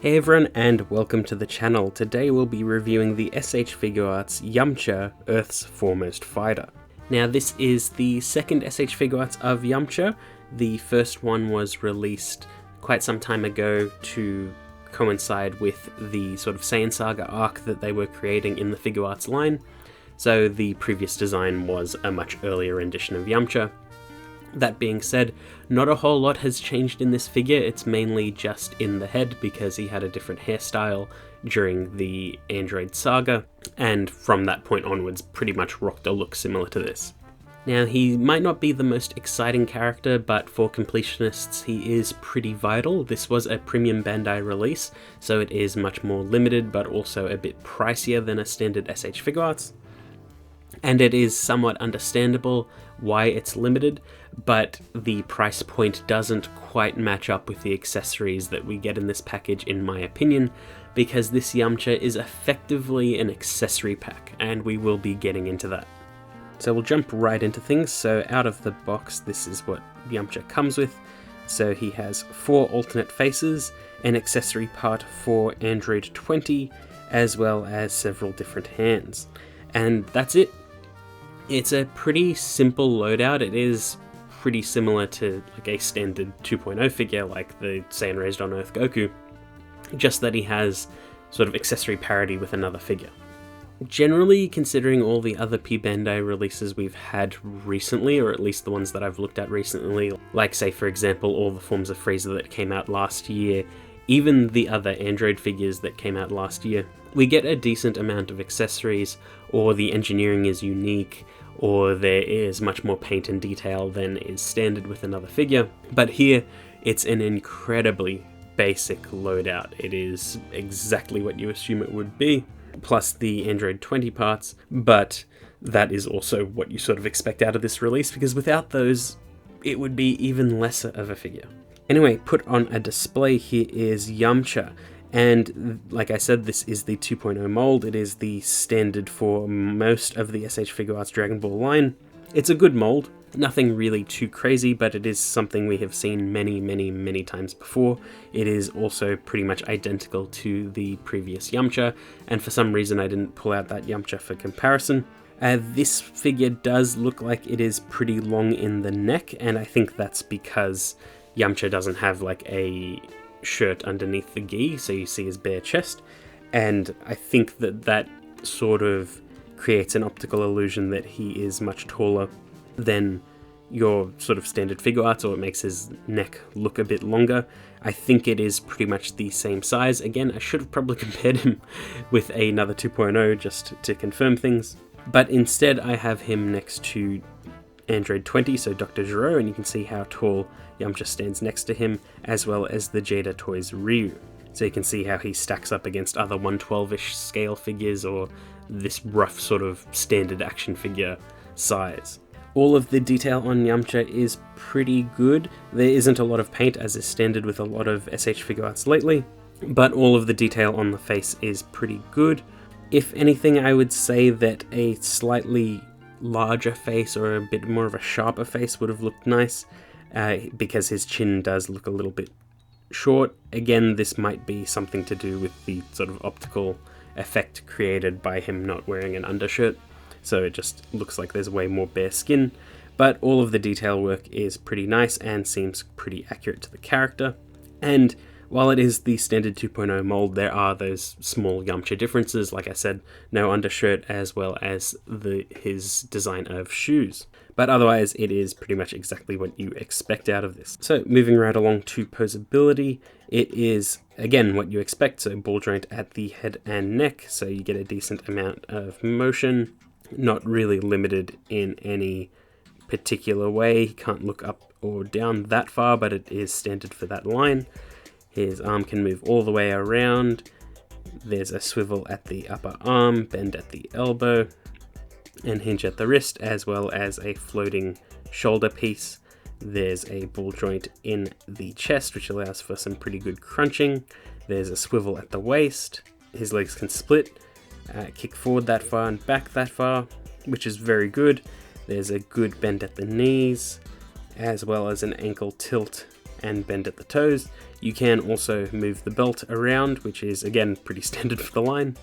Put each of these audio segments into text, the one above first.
Hey everyone, and welcome to the channel. Today we'll be reviewing the S.H.Figuarts Yamcha, Earth's Foremost Fighter. Now this is the second S.H.Figuarts of Yamcha. The first one was released quite some time ago to coincide with the sort of Saiyan Saga arc that they were creating in the Figuarts line. So the previous design was a much earlier rendition of Yamcha. That being said, not a whole lot has changed in this figure. It's mainly just in the head because he had a different hairstyle during the Android saga, and from that point onwards pretty much rocked a look similar to this. Now, he might not be the most exciting character, but for completionists he is pretty vital. This was a premium Bandai release, so it is much more limited but also a bit pricier than a standard S.H.Figuarts. And it is somewhat understandable why it's limited, but the price point doesn't quite match up with the accessories that we get in this package, in my opinion, because this Yamcha is effectively an accessory pack, and we will be getting into that. So we'll jump right into things. So out of the box, this is what Yamcha comes with. So he has 4 alternate faces, an accessory part for Android 20, as well as several different hands. And that's it. It's a pretty simple loadout. It is pretty similar to like a standard 2.0 figure like the Saiyan Raised on Earth Goku, just that he has sort of accessory parity with another figure. Generally, considering all the other P Bandai releases we've had recently, or at least the ones that I've looked at recently, like say for example all the forms of Frieza that came out last year, even the other Android figures that came out last year, we get a decent amount of accessories, or the engineering is unique, or there is much more paint and detail than is standard with another figure. But here, it's an incredibly basic loadout. It is exactly what you assume it would be, plus the Android 20 parts, but that is also what you sort of expect out of this release, because without those, it would be even lesser of a figure. Anyway, put on a display here is Yamcha. And like I said, this is the 2.0 mold. It is the standard for most of the S.H.Figuarts Dragon Ball line. It's a good mold, nothing really too crazy, but it is something we have seen many times before. It is also pretty much identical to the previous Yamcha, and for some reason I didn't pull out that Yamcha for comparison. This figure does look like it is pretty long in the neck, and I think that's because Yamcha doesn't have like a shirt underneath the gi, so you see his bare chest, and I think that sort of creates an optical illusion that he is much taller than your sort of standard Figuarts, or it makes his neck look a bit longer. I think it is pretty much the same size. Again, I should have probably compared him with another 2.0 just to confirm things, but instead I have him next to Android 20, so Dr. Gero, and you can see how tall Yamcha stands next to him, as well as the Jada Toys Ryu. So you can see how he stacks up against other 1/12-ish scale figures, or this rough sort of standard action figure size. All of the detail on Yamcha is pretty good. There isn't a lot of paint, as is standard with a lot of S.H.Figuarts lately, but all of the detail on the face is pretty good. If anything, I would say that a slightly larger face or a bit more of a sharper face would have looked nice, because his chin does look a little bit short. Again, this might be something to do with the sort of optical effect created by him not wearing an undershirt, so it just looks like there's way more bare skin, but all of the detail work is pretty nice and seems pretty accurate to the character. And while it is the standard 2.0 mold, there are those small Yamcha differences. Like I said, no undershirt, as well as his design of shoes. But otherwise, it is pretty much exactly what you expect out of this. So moving right along to posability, it is, again, what you expect. So ball joint at the head and neck, so you get a decent amount of motion. Not really limited in any particular way. He can't look up or down that far, but it is standard for that line. His arm can move all the way around. There's a swivel at the upper arm, bend at the elbow, and hinge at the wrist, as well as a floating shoulder piece. There's a ball joint in the chest, which allows for some pretty good crunching. There's a swivel at the waist. His legs can split, kick forward that far and back that far, which is very good. There's a good bend at the knees, as well as an ankle tilt and bend at the toes. You can also move the belt around, which is again pretty standard for the line.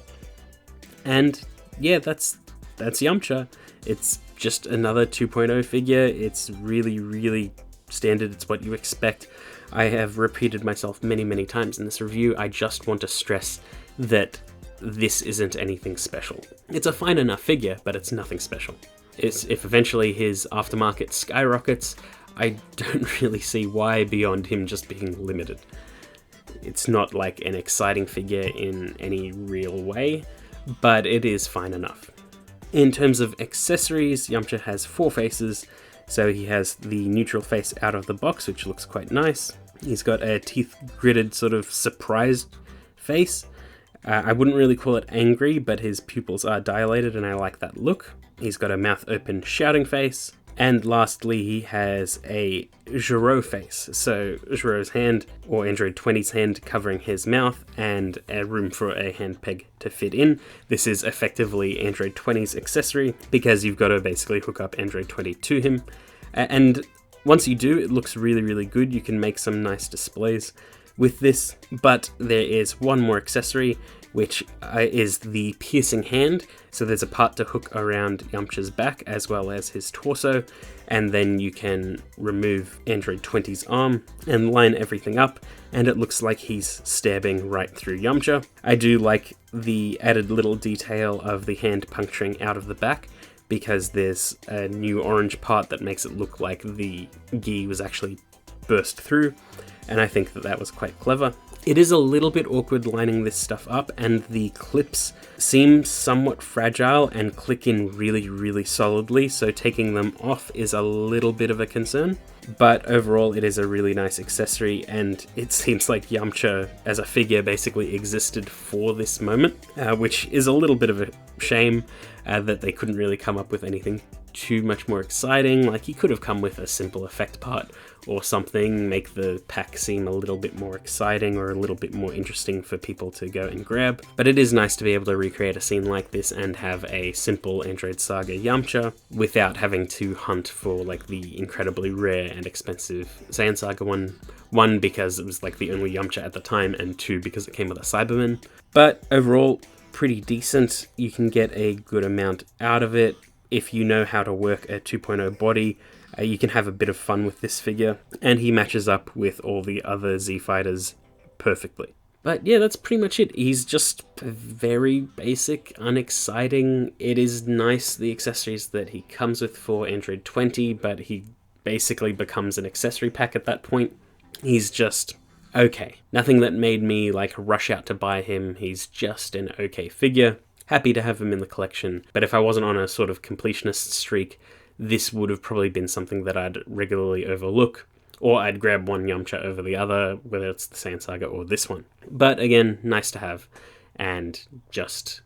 And yeah, that's Yamcha. It's just another 2.0 figure. It's really standard. It's what you expect. I have repeated myself many times in this review. I just want to stress that this isn't anything special. It's a fine enough figure, but it's nothing special. If eventually his aftermarket skyrockets, I don't really see why beyond him just being limited. It's not like an exciting figure in any real way, but it is fine enough. In terms of accessories, Yamcha has 4 faces. So he has the neutral face out of the box, which looks quite nice. He's got a teeth-gritted sort of surprised face. I wouldn't really call it angry, but his pupils are dilated and I like that look. He's got a mouth-open shouting face. And lastly, he has a Gero face. So Gero's hand, or Android 20's hand, covering his mouth and a room for a hand peg to fit in. This is effectively Android 20's accessory because you've got to basically hook up Android 20 to him. And once you do, it looks really good. You can make some nice displays with this, but there is one more accessory, which is the piercing hand. So there's a part to hook around Yamcha's back as well as his torso, and then you can remove Android 20's arm and line everything up, and it looks like he's stabbing right through Yamcha. I do like the added little detail of the hand puncturing out of the back, because there's a new orange part that makes it look like the gi was actually burst through, and I think that was quite clever. It is a little bit awkward lining this stuff up, and the clips seem somewhat fragile and click in really solidly, so taking them off is a little bit of a concern. But overall, it is a really nice accessory, and it seems like Yamcha as a figure basically existed for this moment, which is a little bit of a shame that they couldn't really come up with anything too much more exciting. Like, he could have come with a simple effect part or something, make the pack seem a little bit more exciting or a little bit more interesting for people to go and grab. But it is nice to be able to recreate a scene like this and have a simple Android Saga Yamcha without having to hunt for like the incredibly rare and expensive Saiyan Saga one. One, because it was like the only Yamcha at the time, and 2, because it came with a Cyberman. But overall, pretty decent. You can get a good amount out of it. If you know how to work a 2.0 body, you can have a bit of fun with this figure, and he matches up with all the other Z fighters perfectly. But yeah, that's pretty much it. He's just very basic, unexciting. It is nice, the accessories that he comes with for Android 20, but he basically becomes an accessory pack at that point. He's just okay. Nothing that made me like rush out to buy him. He's just an okay figure. Happy to have him in the collection, but if I wasn't on a sort of completionist streak, this would have probably been something that I'd regularly overlook, or I'd grab one Yamcha over the other, whether it's the Saiyan Saga or this one. But again, nice to have, and just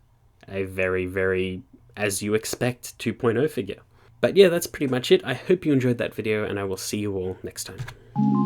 a very, as you expect, 2.0 figure. But yeah, that's pretty much it. I hope you enjoyed that video, and I will see you all next time.